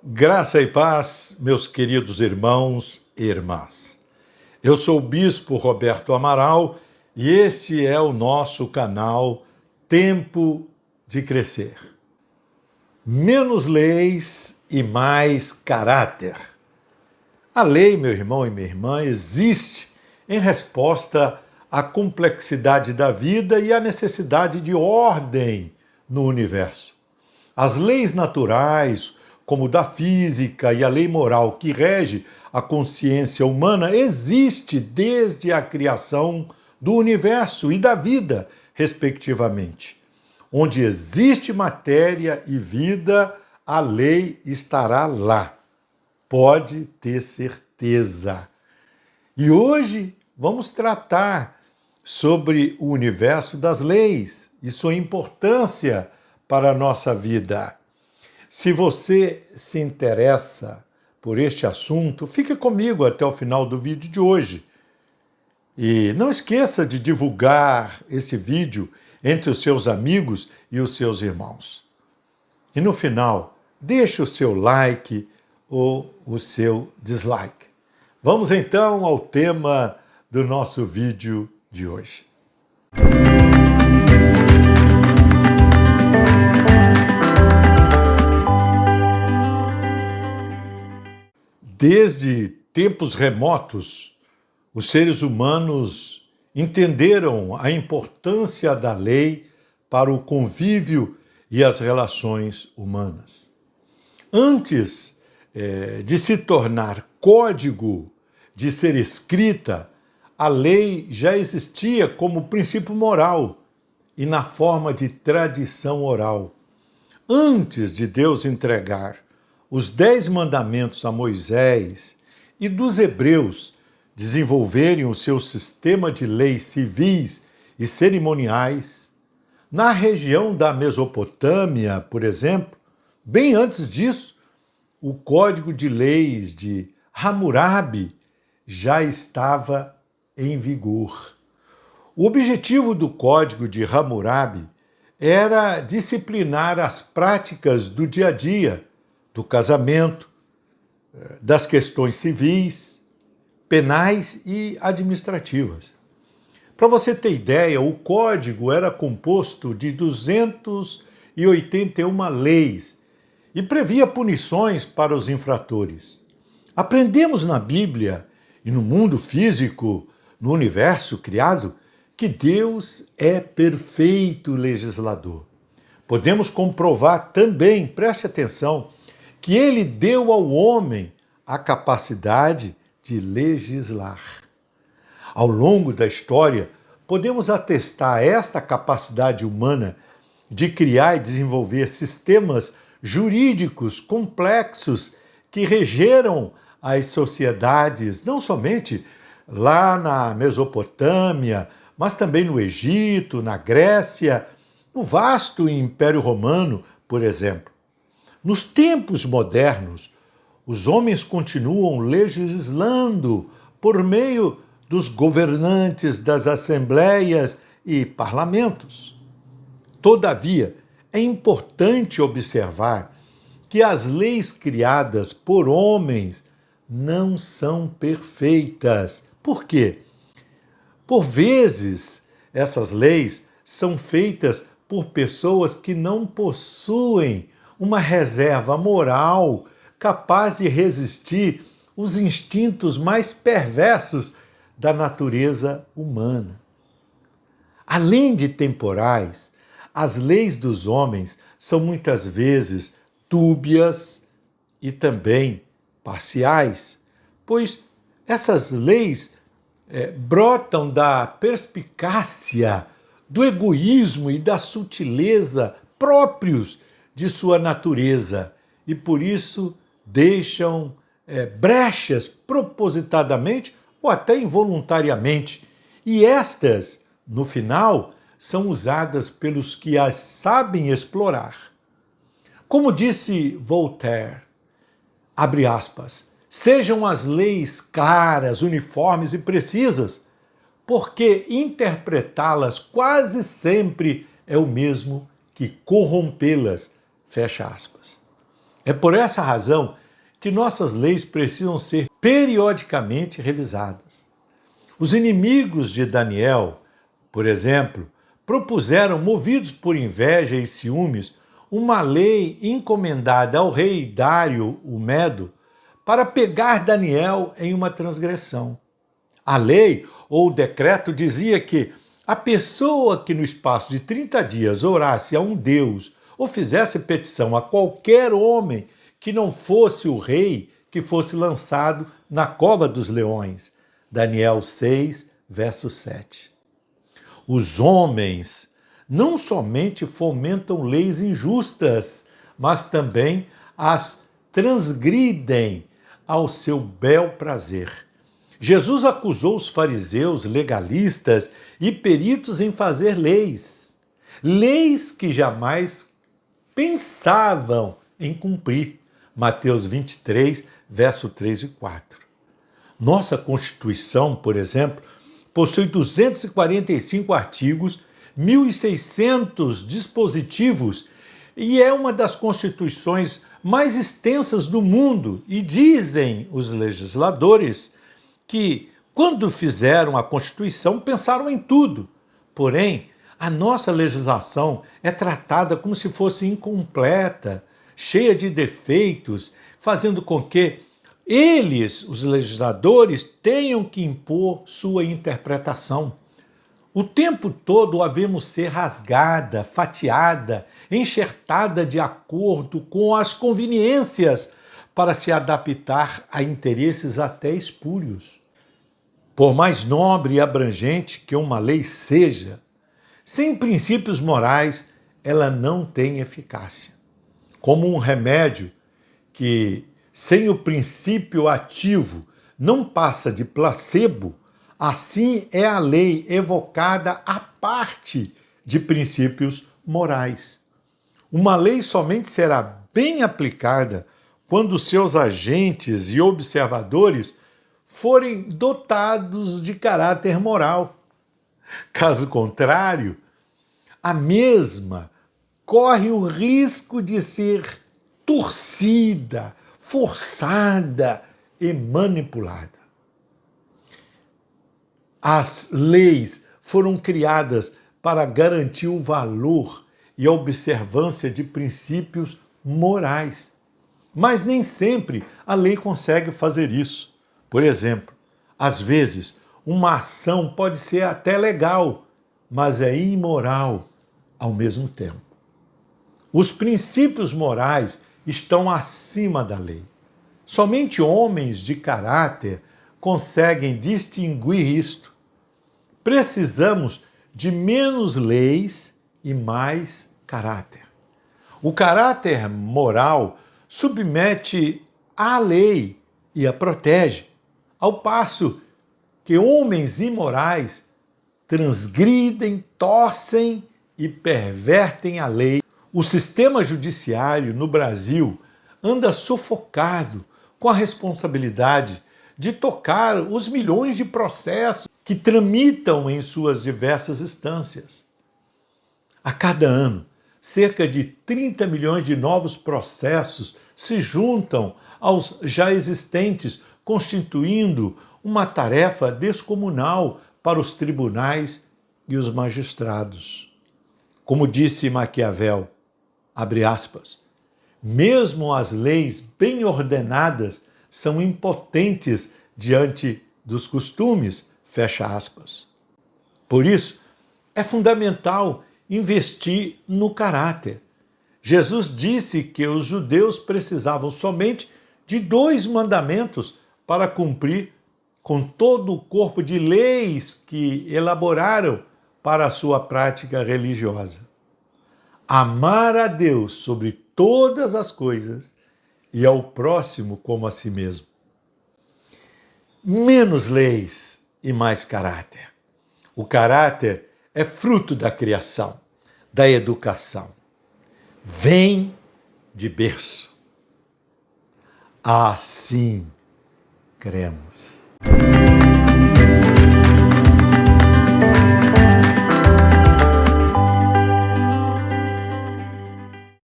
Graça e paz, meus queridos irmãos e irmãs. Eu sou o Bispo Roberto Amaral e este é o nosso canal Tempo de Crescer. Menos leis e mais caráter. A lei, meu irmão e minha irmã, existe em resposta à complexidade da vida e à necessidade de ordem no universo. As leis naturais, como da física e a lei moral que rege a consciência humana, existe desde a criação do universo e da vida, respectivamente. Onde existe matéria e vida, a lei estará lá. Pode ter certeza. E hoje vamos tratar sobre o universo das leis e sua importância para a nossa vida. Se você se interessa por este assunto, fique comigo até o final do vídeo de hoje. E não esqueça de divulgar este vídeo entre os seus amigos e os seus irmãos. E no final, deixe o seu like ou o seu dislike. Vamos então ao tema do nosso vídeo de hoje. Desde tempos remotos, os seres humanos entenderam a importância da lei para o convívio e as relações humanas. Antes de se tornar código, de ser escrita, a lei já existia como princípio moral e na forma de tradição oral. Antes de Deus entregar os 10 mandamentos a Moisés e dos hebreus desenvolverem o seu sistema de leis civis e cerimoniais, na região da Mesopotâmia, por exemplo, bem antes disso, o Código de Leis de Hammurabi já estava em vigor. O objetivo do Código de Hammurabi era disciplinar as práticas do dia a dia, do casamento, das questões civis, penais e administrativas. Para você ter ideia, o código era composto de 281 leis e previa punições para os infratores. Aprendemos na Bíblia e no mundo físico, no universo criado, que Deus é perfeito legislador. Podemos comprovar também, preste atenção, que ele deu ao homem a capacidade de legislar. Ao longo da história, podemos atestar esta capacidade humana de criar e desenvolver sistemas jurídicos complexos que regeram as sociedades, não somente lá na Mesopotâmia, mas também no Egito, na Grécia, no vasto Império Romano, por exemplo. Nos tempos modernos, os homens continuam legislando por meio dos governantes das assembleias e parlamentos. Todavia, é importante observar que as leis criadas por homens não são perfeitas. Por quê? Por vezes, essas leis são feitas por pessoas que não possuem uma reserva moral capaz de resistir os instintos mais perversos da natureza humana. Além de temporais, as leis dos homens são muitas vezes dúbias e também parciais, pois essas leis brotam da perspicácia, do egoísmo e da sutileza próprios de sua natureza e por isso deixam brechas propositadamente ou até involuntariamente. E estas, no final, são usadas pelos que as sabem explorar. Como disse Voltaire, abre aspas, sejam as leis claras, uniformes e precisas, porque interpretá-las quase sempre é o mesmo que corrompê-las. Fecha aspas. É por essa razão que nossas leis precisam ser periodicamente revisadas. Os inimigos de Daniel, por exemplo, propuseram, movidos por inveja e ciúmes, uma lei encomendada ao rei Dário o Medo para pegar Daniel em uma transgressão. A lei ou o decreto dizia que a pessoa que no espaço de 30 dias orasse a um Deus ou fizesse petição a qualquer homem que não fosse o rei, que fosse lançado na cova dos leões. Daniel 6, verso 7. Os homens não somente fomentam leis injustas, mas também as transgridem ao seu bel prazer. Jesus acusou os fariseus, legalistas e peritos em fazer leis, leis que jamais pensavam em cumprir. Mateus 23, verso 3 e 4. Nossa Constituição, por exemplo, possui 245 artigos, 1.600 dispositivos e é uma das constituições mais extensas do mundo. E dizem os legisladores que, quando fizeram a Constituição, pensaram em tudo. Porém, a nossa legislação é tratada como se fosse incompleta, cheia de defeitos, fazendo com que eles, os legisladores, tenham que impor sua interpretação. O tempo todo a vemos ser rasgada, fatiada, enxertada de acordo com as conveniências para se adaptar a interesses até espúrios. Por mais nobre e abrangente que uma lei seja, sem princípios morais, ela não tem eficácia. Como um remédio que, sem o princípio ativo, não passa de placebo, assim é a lei evocada à parte de princípios morais. Uma lei somente será bem aplicada quando seus agentes e observadores forem dotados de caráter moral. Caso contrário, a mesma corre o risco de ser torcida, forçada e manipulada. As leis foram criadas para garantir o valor e a observância de princípios morais. Mas nem sempre a lei consegue fazer isso. Por exemplo, às vezes, uma ação pode ser até legal, mas é imoral ao mesmo tempo. Os princípios morais estão acima da lei. Somente homens de caráter conseguem distinguir isto. Precisamos de menos leis e mais caráter. O caráter moral submete à lei e a protege, ao passo que homens imorais transgridem, torcem e pervertem a lei. O sistema judiciário no Brasil anda sufocado com a responsabilidade de tocar os milhões de processos que tramitam em suas diversas instâncias. A cada ano, cerca de 30 milhões de novos processos se juntam aos já existentes, constituindo uma tarefa descomunal para os tribunais e os magistrados. Como disse Maquiavel, abre aspas, mesmo as leis bem ordenadas são impotentes diante dos costumes, fecha aspas. Por isso, é fundamental investir no caráter. Jesus disse que os judeus precisavam somente de 2 mandamentos para cumprir com todo o corpo de leis que elaboraram para a sua prática religiosa. Amar a Deus sobre todas as coisas e ao próximo como a si mesmo. Menos leis e mais caráter. O caráter é fruto da criação, da educação. Vem de berço. Assim cremos.